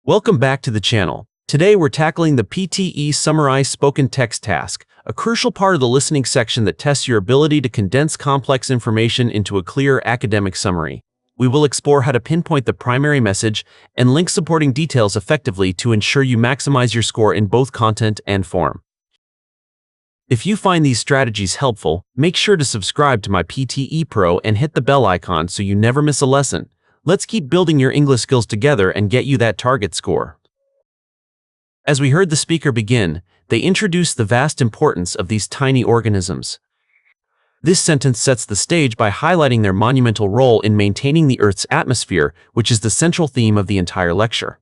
Welcome back to the channel. Today we're tackling the PTE Summarize Spoken Text task, a crucial part of the listening section that tests your ability to condense complex information into a clear academic summary. We will explore how to pinpoint the primary message and link supporting details effectively to ensure you maximize your score in both content and form. If you find these strategies helpful, make sure to subscribe to my PTE Pro and hit the bell icon so you never miss a lesson. Let's keep building your English skills together and get you that target score. As we heard the speaker begin, they introduced the vast importance of these tiny organisms. This sentence sets the stage by highlighting their monumental role in maintaining the Earth's atmosphere, which is the central theme of the entire lecture.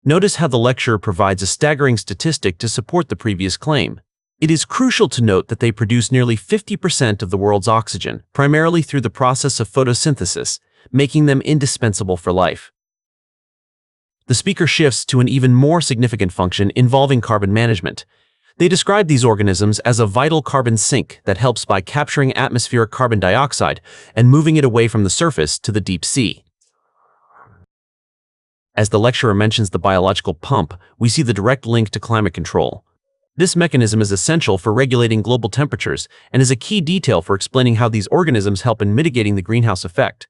Notice how the lecturer provides a staggering statistic to support the previous claim. It is crucial to note that they produce nearly 50% of the world's oxygen, primarily through the process of photosynthesis, making them indispensable for life. The speaker shifts to an even more significant function involving carbon management. They describe these organisms as a vital carbon sink that helps by capturing atmospheric carbon dioxide and moving it away from the surface to the deep sea. As the lecturer mentions the biological pump, we see the direct link to climate control. This mechanism is essential for regulating global temperatures and is a key detail for explaining how these organisms help in mitigating the greenhouse effect.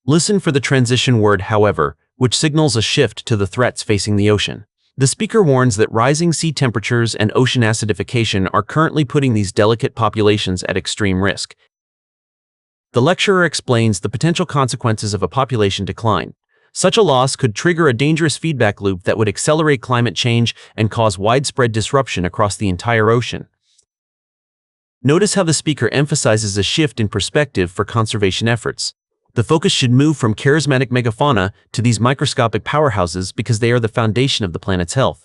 Listen for the transition word however, which signals a shift to the threats facing the ocean. The speaker warns that rising sea temperatures and ocean acidification are currently putting these delicate populations at extreme risk. The lecturer explains the potential consequences of a population decline. Such a loss could trigger a dangerous feedback loop that would accelerate climate change and cause widespread disruption across the entire ocean. Notice how the speaker emphasizes a shift in perspective for conservation efforts. The focus should move from charismatic megafauna to these microscopic powerhouses because they are the foundation of the planet's health.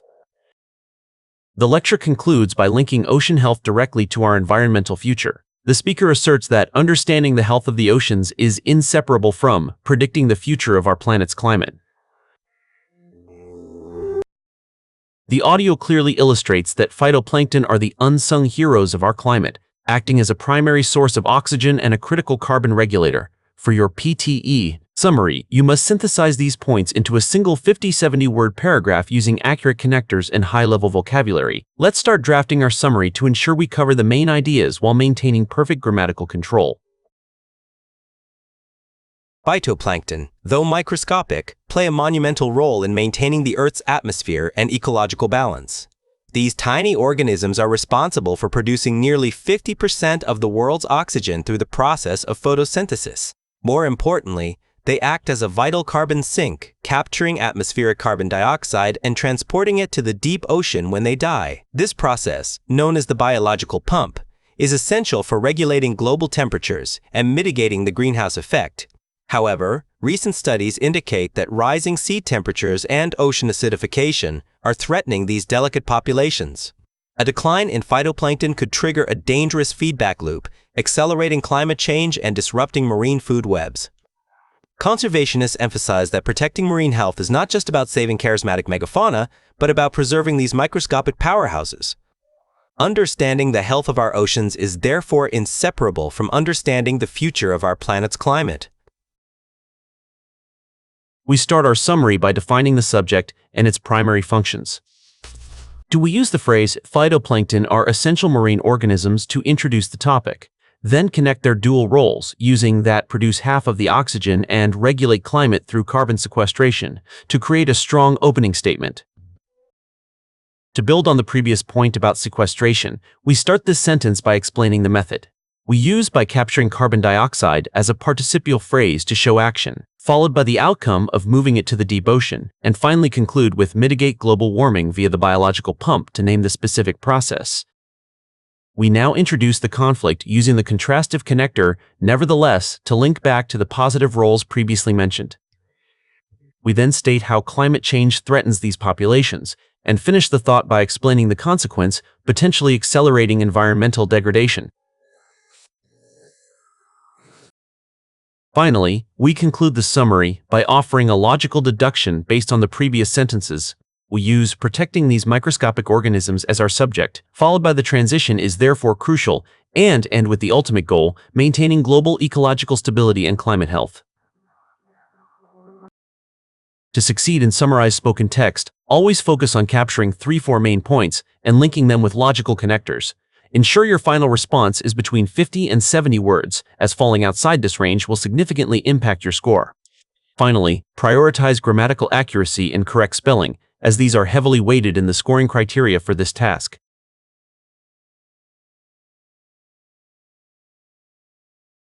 The lecture concludes by linking ocean health directly to our environmental future. The speaker asserts that understanding the health of the oceans is inseparable from predicting the future of our planet's climate. The audio clearly illustrates that phytoplankton are the unsung heroes of our climate, acting as a primary source of oxygen and a critical carbon regulator. For your PTE summary, you must synthesize these points into a single 50-70 word paragraph using accurate connectors and high-level vocabulary. Let's start drafting our summary to ensure we cover the main ideas while maintaining perfect grammatical control. Phytoplankton, though microscopic, play a monumental role in maintaining the Earth's atmosphere and ecological balance. These tiny organisms are responsible for producing nearly 50% of the world's oxygen through the process of photosynthesis. More importantly, they act as a vital carbon sink, capturing atmospheric carbon dioxide and transporting it to the deep ocean when they die. This process, known as the biological pump, is essential for regulating global temperatures and mitigating the greenhouse effect. However, recent studies indicate that rising sea temperatures and ocean acidification are threatening these delicate populations. A decline in phytoplankton could trigger a dangerous feedback loop, accelerating climate change and disrupting marine food webs. Conservationists emphasize that protecting marine health is not just about saving charismatic megafauna, but about preserving these microscopic powerhouses. Understanding the health of our oceans is therefore inseparable from understanding the future of our planet's climate. We start our summary by defining the subject and its primary functions. Do we use the phrase phytoplankton are essential marine organisms to introduce the topic, then connect their dual roles, using that produce half of the oxygen and regulate climate through carbon sequestration, to create a strong opening statement? To build on the previous point about sequestration, we start this sentence by explaining the method. We use by capturing carbon dioxide as a participial phrase to show action, followed by the outcome of moving it to the deep ocean, and finally conclude with mitigate global warming via the biological pump to name the specific process. We now introduce the conflict using the contrastive connector, nevertheless, to link back to the positive roles previously mentioned. We then state how climate change threatens these populations, and finish the thought by explaining the consequence, potentially accelerating environmental degradation. Finally, we conclude the summary by offering a logical deduction based on the previous sentences. We use protecting these microscopic organisms as our subject, followed by the transition is therefore crucial, and end with the ultimate goal, maintaining global ecological stability and climate health. To succeed in summarized spoken text, always focus on capturing 3-4 main points and linking them with logical connectors. Ensure your final response is between 50 and 70 words, as falling outside this range will significantly impact your score. Finally, prioritize grammatical accuracy and correct spelling, as these are heavily weighted in the scoring criteria for this task.